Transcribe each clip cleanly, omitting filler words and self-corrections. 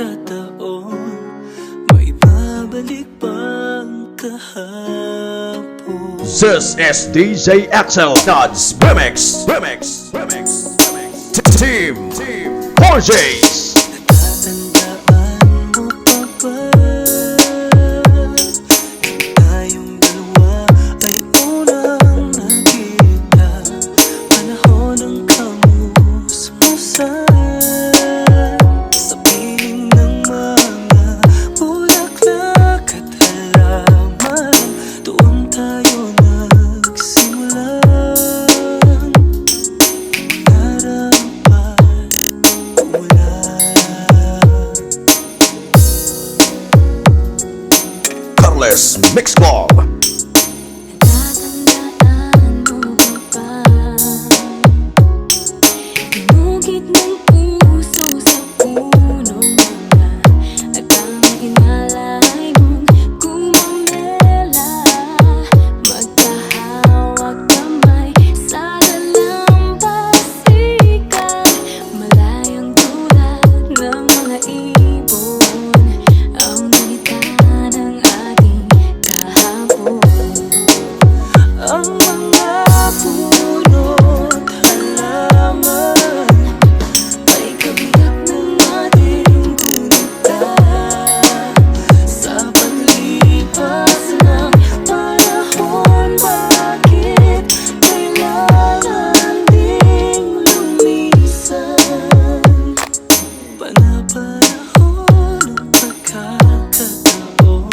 pagkakataon, may babalik bang kahapon? This is DJ Axel Nods Remix Team 4Js. Natatandaan mo pa ba? Tayong dalawa ay unang nakita, panahon ng kamusmusan, sa piling ng mga bulaklak at halaman. Doon tayo nagsimulan, harapan Carles Mix Club. Natatandaan mo ba? Inugit ng puso sa punong mga at ang inalay mong kumamela, magkahawak kamay sa dalampasigan, malayang tulad ng mga ibon, ang wika ng ating kahapon. ang mga puno't halaman, ay kabiyak ng ating gunita. Sa paglipas ng panahon, bakit kailangan ding lumisan? Panapanahon ng pagkakataon,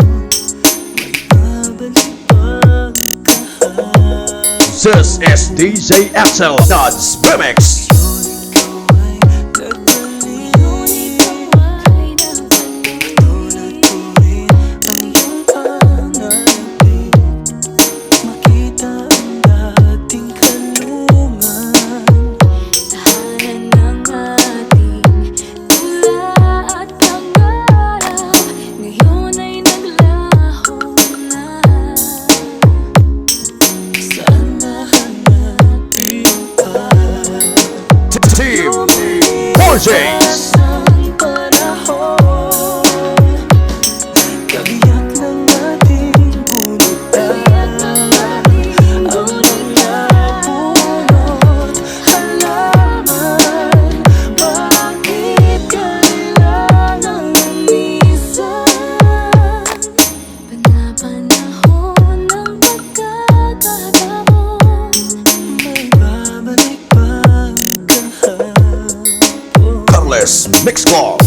may babalik bang kahapon? This is DJ Axel Nods Remix. Ikaw ay nagbalik, tulad ko rin ang iyong pananabik, makita ang dating kalungan. Tahanan ng ating tula at pangarap, ngayon ay naglaho na. Saan nahanapin pa Team 4Js. ang panahon? Kabiyak ng ating bunutan, ang mga puno't halaman, bakit kailangan lumisan? Panapanahon ng pagkakataon, May babalik bang kahapon? Carles Mix Club.